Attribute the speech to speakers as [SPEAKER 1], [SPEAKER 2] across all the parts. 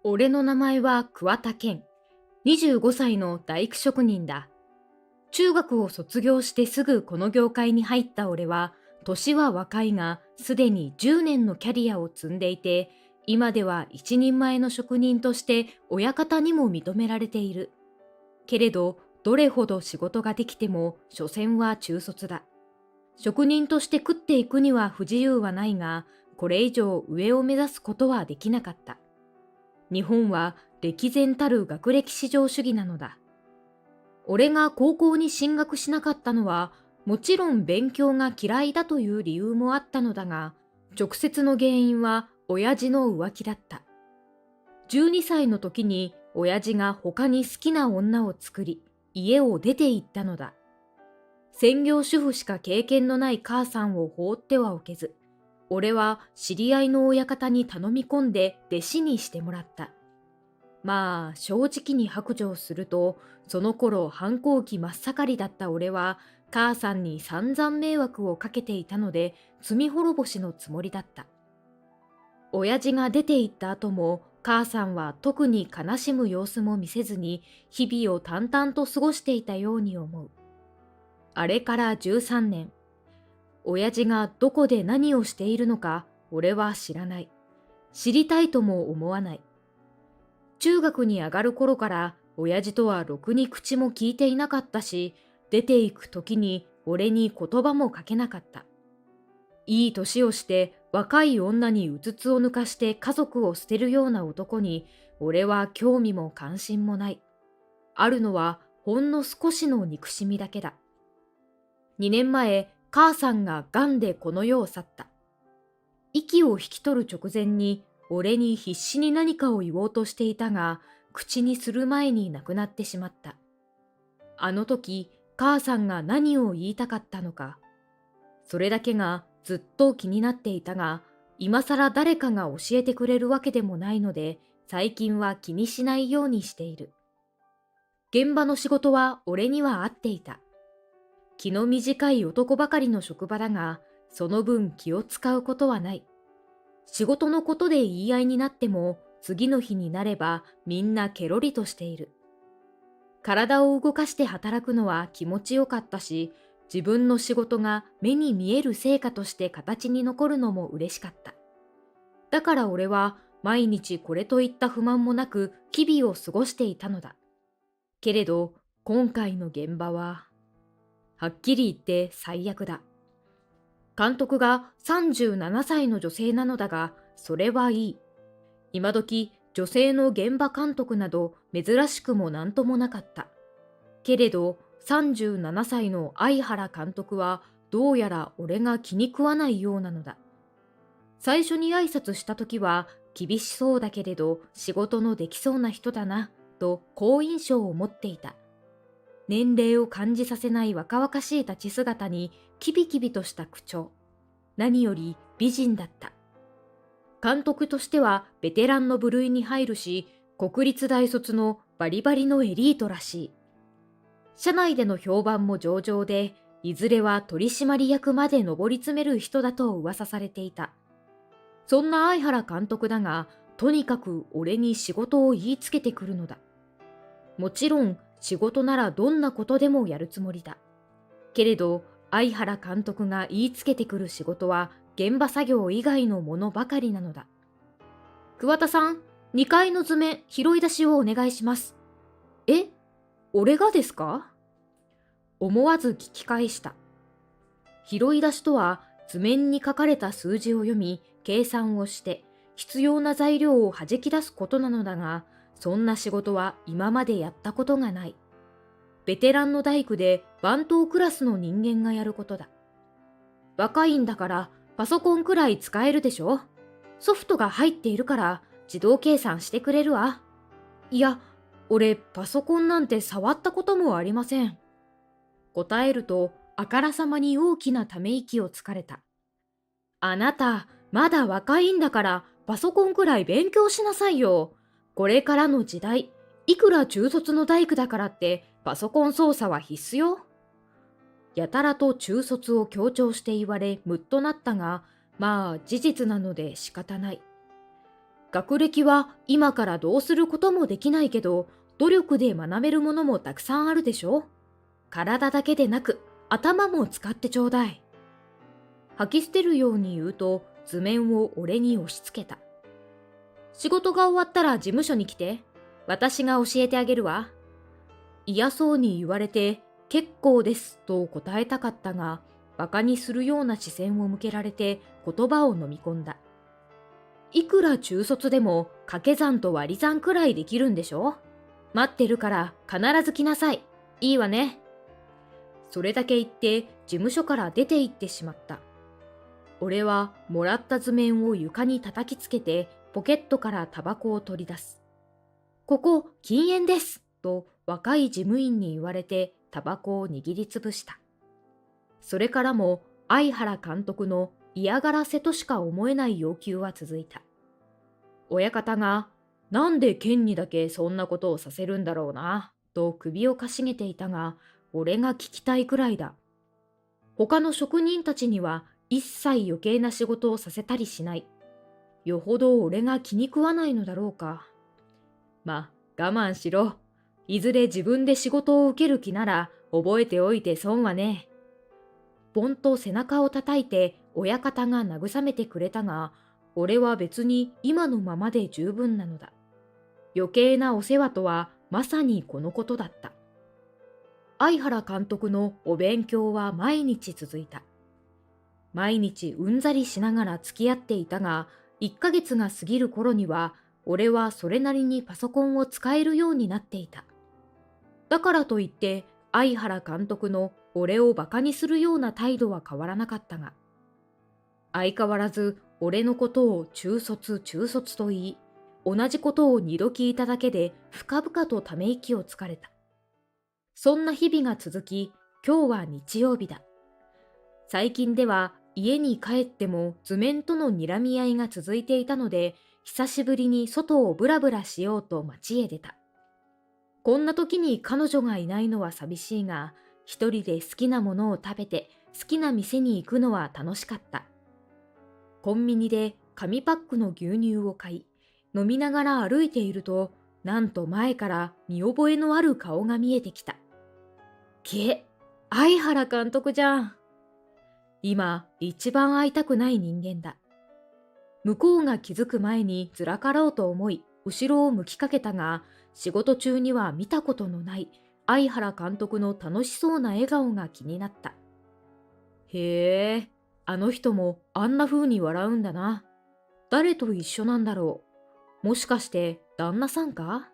[SPEAKER 1] 俺の名前は桑田健。25歳の大工職人だ。中学を卒業してすぐこの業界に入った俺は、年は若いがすでに10年のキャリアを積んでいて、今では一人前の職人として親方にも認められている。けれど、どれほど仕事ができても、所詮は中卒だ。職人として食っていくには不自由はないが、これ以上上を目指すことはできなかった。日本は歴然たる学歴至上主義なのだ。俺が高校に進学しなかったのは、もちろん勉強が嫌いだという理由もあったのだが、直接の原因は親父の浮気だった。12歳の時に親父が他に好きな女を作り、家を出て行ったのだ。専業主婦しか経験のない母さんを放ってはおけず、俺は知り合いの親方に頼み込んで弟子にしてもらった。まあ正直に白状すると、その頃反抗期真っ盛りだった俺は母さんに散々迷惑をかけていたので、罪滅ぼしのつもりだった。親父が出て行った後も母さんは特に悲しむ様子も見せずに日々を淡々と過ごしていたように思う。あれから13年。親父がどこで何をしているのか俺は知らない。知りたいとも思わない。中学に上がる頃から親父とはろくに口も聞いていなかったし、出て行く時に俺に言葉もかけなかった。いい年をして若い女にうつつを抜かして家族を捨てるような男に俺は興味も関心もない。あるのはほんの少しの憎しみだけだ。2年前、母さんが癌でこの世を去った。息を引き取る直前に俺に必死に何かを言おうとしていたが、口にする前に亡くなってしまった。あの時、母さんが何を言いたかったのか。それだけがずっと気になっていたが、今更誰かが教えてくれるわけでもないので、最近は気にしないようにしている。現場の仕事は俺には合っていた。気の短い男ばかりの職場だが、その分気を使うことはない。仕事のことで言い合いになっても、次の日になればみんなケロリとしている。体を動かして働くのは気持ちよかったし、自分の仕事が目に見える成果として形に残るのも嬉しかった。だから俺は毎日これといった不満もなく日々を過ごしていたのだ。けれど今回の現場は、はっきり言って最悪だ。監督が37歳の女性なのだが、それはいい。今時女性の現場監督など珍しくもなんともなかった。けれど37歳の相原監督はどうやら俺が気に食わないようなのだ。最初に挨拶した時は厳しそうだけれど仕事のできそうな人だなと好印象を持っていた。年齢を感じさせない若々しい立ち姿にキビキビとした口調。何より美人だった。監督としてはベテランの部類に入るし、国立大卒のバリバリのエリートらしい。社内での評判も上々で、いずれは取締役まで上り詰める人だと噂されていた。そんな相原監督だが、とにかく俺に仕事を言いつけてくるのだ。もちろん仕事ならどんなことでもやるつもりだ。けれど相原監督が言いつけてくる仕事は現場作業以外のものばかりなのだ。桑田さん、2階の図面拾い出しをお願いします。え、俺がですか？思わず聞き返した。拾い出しとは図面に書かれた数字を読み、計算をして必要な材料を弾き出すことなのだが、そんな仕事は今までやったことがない。ベテランの大工で番頭クラスの人間がやることだ。若いんだからパソコンくらい使えるでしょ。ソフトが入っているから自動計算してくれるわ。いや、俺パソコンなんて触ったこともありません。答えるとあからさまに大きなため息をつかれた。あなた、まだ若いんだからパソコンくらい勉強しなさいよ。これからの時代、いくら中卒の大工だからってパソコン操作は必須よ。やたらと中卒を強調して言われムッとなったが、まあ事実なので仕方ない。学歴は今からどうすることもできないけど、努力で学べるものもたくさんあるでしょ。体だけでなく、頭も使ってちょうだい。吐き捨てるように言うと、図面を俺に押し付けた。仕事が終わったら事務所に来て。私が教えてあげるわ。嫌そうに言われて、結構ですと答えたかったが、馬鹿にするような視線を向けられて言葉を飲み込んだ。いくら中卒でも掛け算と割り算くらいできるんでしょ。待ってるから必ず来なさい。いいわね。それだけ言って事務所から出て行ってしまった。俺はもらった図面を床に叩きつけてポケットからタバコを取り出す。ここ禁煙ですと若い事務員に言われてタバコを握りつぶした。それからも相原監督の嫌がらせとしか思えない要求は続いた。親方が、なんでケンにだけそんなことをさせるんだろうな、と首をかしげていたが、俺が聞きたいくらいだ。他の職人たちには一切余計な仕事をさせたりしない。よほど俺が気に食わないのだろうか。まあ、我慢しろ。いずれ自分で仕事を受ける気なら覚えておいて損はねえ。ポンと背中を叩いて親方が慰めてくれたが、俺は別に今のままで十分なのだ。余計なお世話とはまさにこのことだった。相原監督のお勉強は毎日続いた。毎日うんざりしながら付き合っていたが、1ヶ月が過ぎる頃には、俺はそれなりにパソコンを使えるようになっていた。だからといって、相原監督の俺をバカにするような態度は変わらなかったが、相変わらず俺のことを中卒と言い、同じことを2度聞いただけで深々とため息をつかれた。そんな日々が続き、今日は日曜日だ。最近では家に帰っても図面との睨み合いが続いていたので、久しぶりに外をブラブラしようと街へ出た。こんな時に彼女がいないのは寂しいが、一人で好きなものを食べて好きな店に行くのは楽しかった。コンビニで紙パックの牛乳を買い、飲みながら歩いていると、なんと前から見覚えのある顔が見えてきた。相原監督じゃん。今、一番会いたくない人間だ。向こうが気づく前にずらかろうと思い、後ろを向きかけたが、仕事中には見たことのない相原監督の楽しそうな笑顔が気になった。へえ、あの人もあんな風に笑うんだな。誰と一緒なんだろう。もしかして旦那さんか？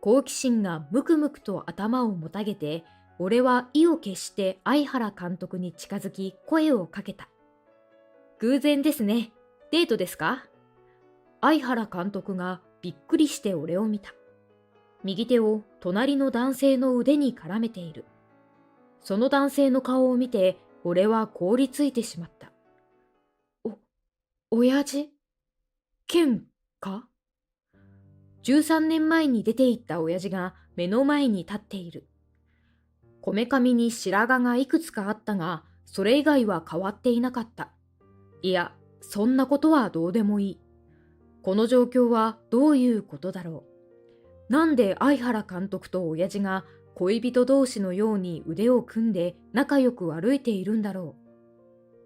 [SPEAKER 1] 好奇心がムクムクと頭をもたげて、俺は意を決して相原監督に近づき声をかけた。偶然ですね。デートですか？相原監督がびっくりして俺を見た。右手を隣の男性の腕に絡めている。その男性の顔を見て俺は凍りついてしまった。親父？ケンか？ 13 年前に出て行った親父が目の前に立っている。こめかみに白髪がいくつかあったが、それ以外は変わっていなかった。いや、そんなことはどうでもいい。この状況はどういうことだろう。なんで相原監督と親父が恋人同士のように腕を組んで仲良く歩いているんだろ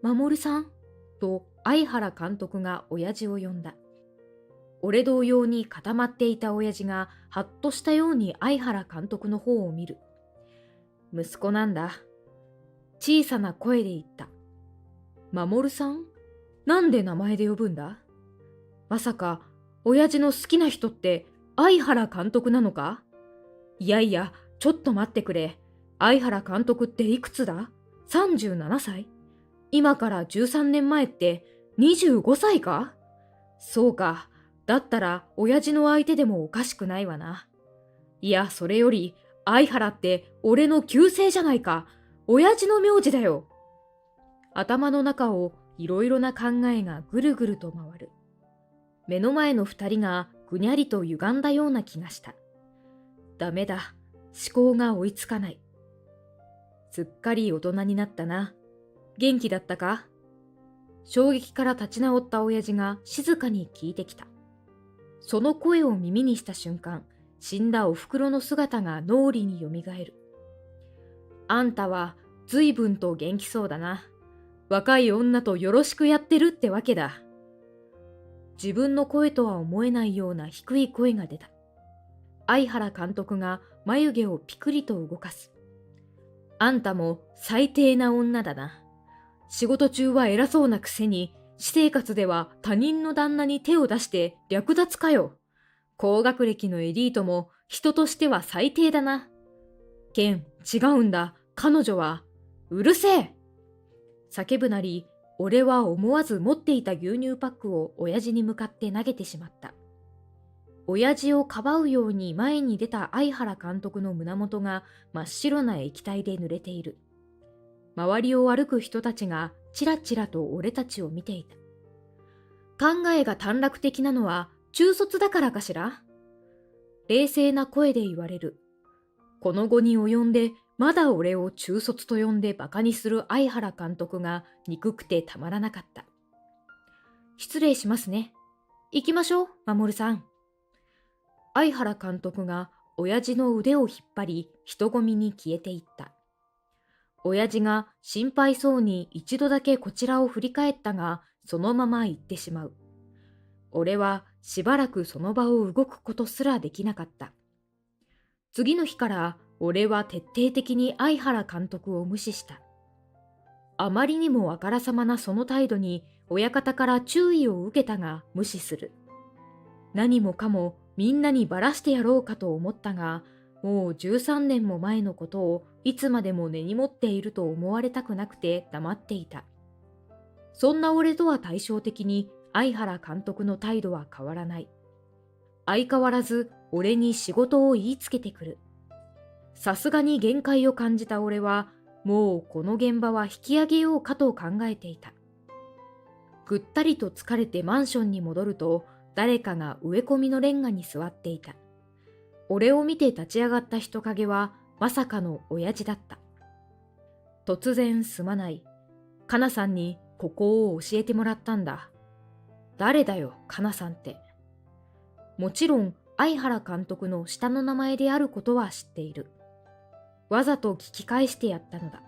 [SPEAKER 1] う。守さんと相原監督が親父を呼んだ。俺同様に固まっていた親父がはっとしたように相原監督の方を見る。息子なんだ。小さな声で言った。守さん？なんで名前で呼ぶんだ？まさか、親父の好きな人って相原監督なのか？いやいや、ちょっと待ってくれ。相原監督っていくつだ？ 37 歳？今から13年前って25歳か？そうか。だったら親父の相手でもおかしくないわな。いや、それより、相原って俺の旧姓じゃないか。親父の名字だよ。頭の中をいろいろな考えがぐるぐると回る。目の前の二人がぐにゃりと歪んだような気がした。ダメだ。思考が追いつかない。すっかり大人になったな。元気だったか？衝撃から立ち直った親父が静かに聞いてきた。その声を耳にした瞬間、死んだおふくろの姿が脳裏によみがえる。あんたは随分と元気そうだな。若い女とよろしくやってるってわけだ。自分の声とは思えないような低い声が出た。相原監督が眉毛をピクリと動かす。あんたも最低な女だな。仕事中は偉そうなくせに、私生活では他人の旦那に手を出して略奪かよ。高学歴のエリートも人としては最低だな。ケン、違うんだ。彼女は、うるせえ！叫ぶなり、俺は思わず持っていた牛乳パックを親父に向かって投げてしまった。親父をかばうように前に出た相原監督の胸元が真っ白な液体で濡れている。周りを歩く人たちがちらちらと俺たちを見ていた。考えが短絡的なのは中卒だからかしら？冷静な声で言われる。この後に及んでまだ俺を中卒と呼んでバカにする相原監督が憎くてたまらなかった。失礼しますね。行きましょう、守さん。相原監督が親父の腕を引っ張り人混みに消えていった。親父が心配そうに一度だけこちらを振り返ったが、そのまま行ってしまう。俺はしばらくその場を動くことすらできなかった。次の日から俺は徹底的に相原監督を無視した。あまりにもあからさまなその態度に親方から注意を受けたが無視する。何もかもみんなにばらしてやろうかと思ったが、もう13年も前のことをいつまでも根に持っていると思われたくなくて黙っていた。そんな俺とは対照的に相原監督の態度は変わらない。相変わらず俺に仕事を言いつけてくる。さすがに限界を感じた俺は、もうこの現場は引き上げようかと考えていた。ぐったりと疲れてマンションに戻ると、誰かが植え込みのレンガに座っていた。俺を見て立ち上がった人影はまさかの親父だった。突然すまない。かなさんにここを教えてもらったんだ。誰だよ、かなさんって。もちろん相原監督の下の名前であることは知っている。わざと聞き返してやったのだ。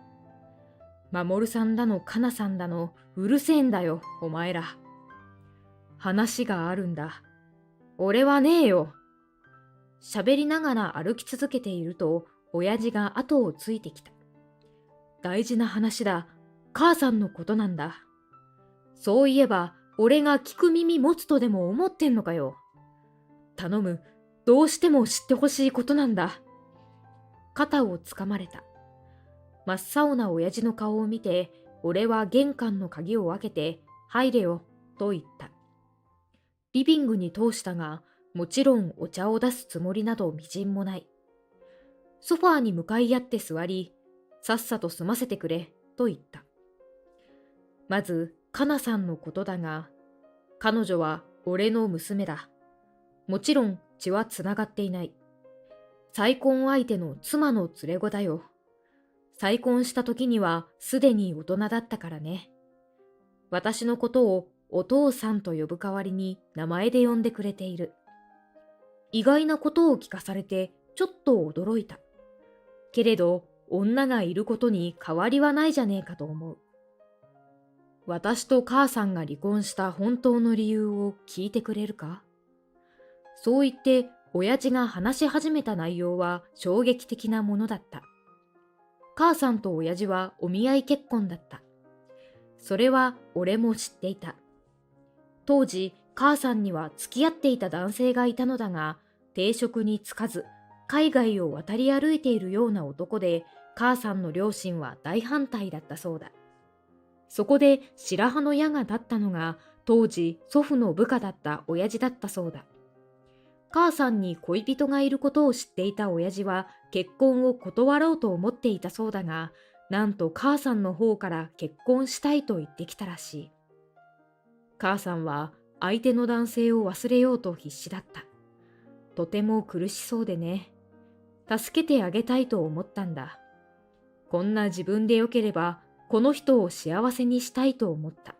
[SPEAKER 1] 守さんだのかなさんだの、うるせえんだよ、お前ら。話があるんだ。俺はねえよ。喋りながら歩き続けていると、親父が後をついてきた。大事な話だ。母さんのことなんだ。そういえば、俺が聞く耳持つとでも思ってんのかよ。頼む。どうしても知ってほしいことなんだ。肩をつかまれた。真っ青な親父の顔を見て、俺は玄関の鍵を開けて、入れよ、と言った。リビングに通したが、もちろんお茶を出すつもりなどみじんもない。ソファーに向かい合って座り、さっさと済ませてくれ、と言った。まず、かなさんのことだが、彼女は俺の娘だ。もちろん血はつながっていない。再婚相手の妻の連れ子だよ。再婚した時にはすでに大人だったからね。私のことをお父さんと呼ぶ代わりに名前で呼んでくれている。意外なことを聞かされてちょっと驚いた。けれど女がいることに変わりはないじゃねえかと思う。私と母さんが離婚した本当の理由を聞いてくれるか？そう言って親父が話し始めた内容は衝撃的なものだった。母さんと親父はお見合い結婚だった。それは俺も知っていた。当時、母さんには付き合っていた男性がいたのだが、定職に就かず、海外を渡り歩いているような男で、母さんの両親は大反対だったそうだ。そこで白羽の矢が立ったのが、当時祖父の部下だった親父だったそうだ。母さんに恋人がいることを知っていた親父は結婚を断ろうと思っていたそうだが、なんと母さんの方から結婚したいと言ってきたらしい。母さんは相手の男性を忘れようと必死だった。とても苦しそうでね。助けてあげたいと思ったんだ。こんな自分でよければ、この人を幸せにしたいと思った。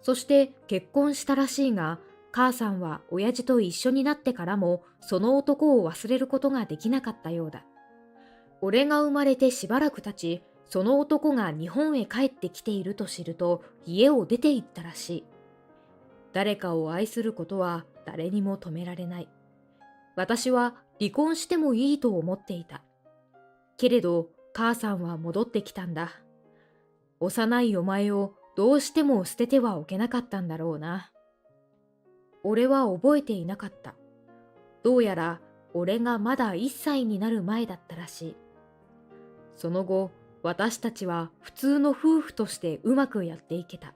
[SPEAKER 1] そして結婚したらしいが、母さんは親父と一緒になってからもその男を忘れることができなかったようだ。俺が生まれてしばらく経ち、その男が日本へ帰ってきていると知ると家を出て行ったらしい。誰かを愛することは誰にも止められない。私は離婚してもいいと思っていた。けれど母さんは戻ってきたんだ。幼いお前をどうしても捨ててはおけなかったんだろうな。俺は覚えていなかった。どうやら俺がまだ1歳になる前だったらしい。その後、私たちは普通の夫婦としてうまくやっていけた。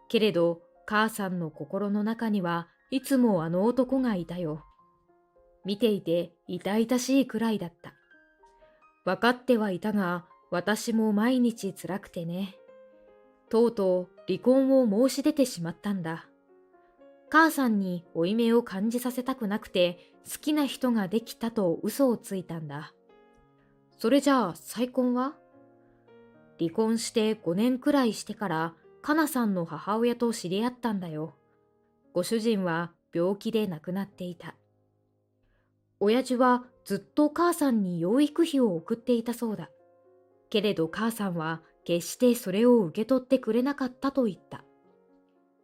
[SPEAKER 1] けれど母さんの心の中にはいつもあの男がいたよ。見ていて痛々しいくらいだった。分かってはいたが、私も毎日辛くてね。とうとう離婚を申し出てしまったんだ。母さんに負い目を感じさせたくなくて、好きな人ができたと嘘をついたんだ。それじゃあ再婚は？離婚して5年くらいしてから、かなさんの母親と知り合ったんだよ。ご主人は病気で亡くなっていた。親父はずっと母さんに養育費を送っていたそうだ。けれど母さんは決してそれを受け取ってくれなかったと言った。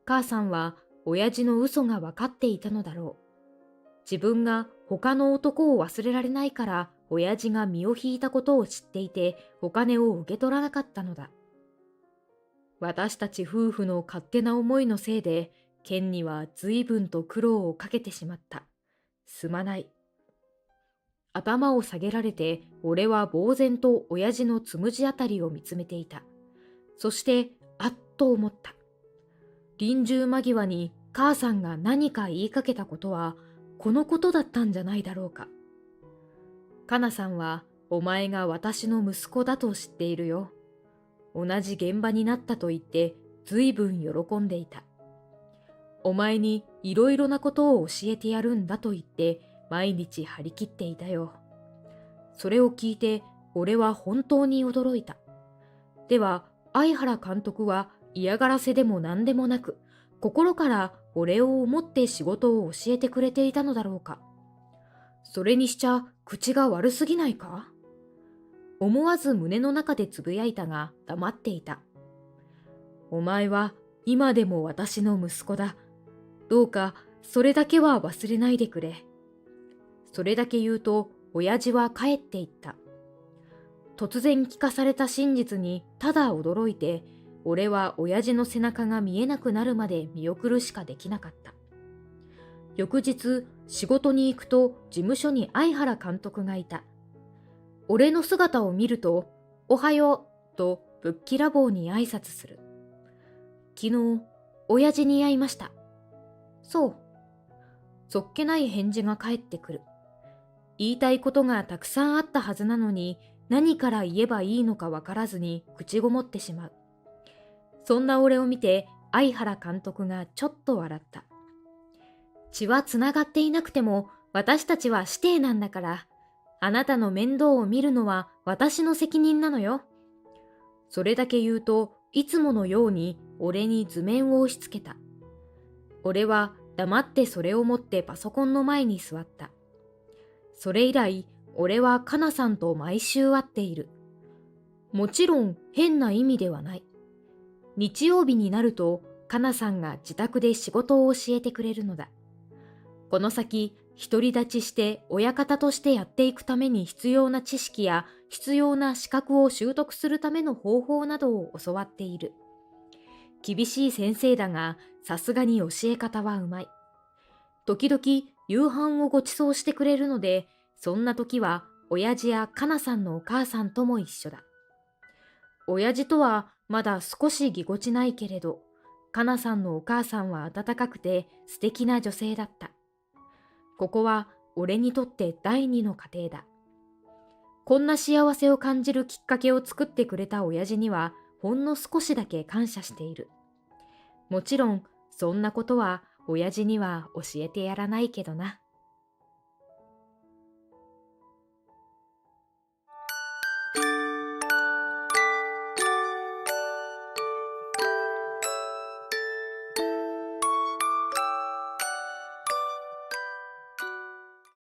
[SPEAKER 1] 母さんは親父の嘘が分かっていたのだろう。自分が他の男を忘れられないから親父が身を引いたことを知っていてお金を受け取らなかったのだ。私たち夫婦の勝手な思いのせいでケンには随分と苦労をかけてしまった。すまない。頭を下げられて俺は呆然と親父のつむじあたりを見つめていた。そしてあっと思った。臨終間際に母さんが何か言いかけたことはこのことだったんじゃないだろうか。かなさんはお前が私の息子だと知っているよ。同じ現場になったと言ってずいぶん喜んでいた。お前にいろいろなことを教えてやるんだと言って毎日張り切っていたよ。それを聞いて俺は本当に驚いた。では相原監督は嫌がらせでも何でもなく心から俺を思って仕事を教えてくれていたのだろうか。それにしちゃ口が悪すぎないか？思わず胸の中でつぶやいたが黙っていた。お前は今でも私の息子だ。どうかそれだけは忘れないでくれ。それだけ言うと親父は帰っていった。突然聞かされた真実にただ驚いて、俺は親父の背中が見えなくなるまで見送るしかできなかった。翌日仕事に行くと事務所に相原監督がいた。俺の姿を見るとおはようとぶっきらぼうに挨拶する。昨日親父に会いました。そう。そっけない返事が返ってくる。言いたいことがたくさんあったはずなのに何から言えばいいのかわからずに口ごもってしまう。そんな俺を見て相原監督がちょっと笑った。血はつながっていなくても私たちは師弟なんだから、あなたの面倒を見るのは私の責任なのよ。それだけ言うといつものように俺に図面を押し付けた。俺は黙ってそれを持ってパソコンの前に座った。それ以来俺はかなさんと毎週会っている。もちろん変な意味ではない。日曜日になるとかなさんが自宅で仕事を教えてくれるのだ。この先独り立ちして親方としてやっていくために必要な知識や必要な資格を習得するための方法などを教わっている。厳しい先生だがさすがに教え方はうまい。時々夕飯をご馳走してくれるので、そんな時は親父やかなさんのお母さんとも一緒だ。親父とはまだ少しぎこちないけれど、かなさんのお母さんは温かくて素敵な女性だった。ここは俺にとって第二の家庭だ。こんな幸せを感じるきっかけを作ってくれた親父にはほんの少しだけ感謝している。もちろんそんなことは親父には教えてやらないけどな。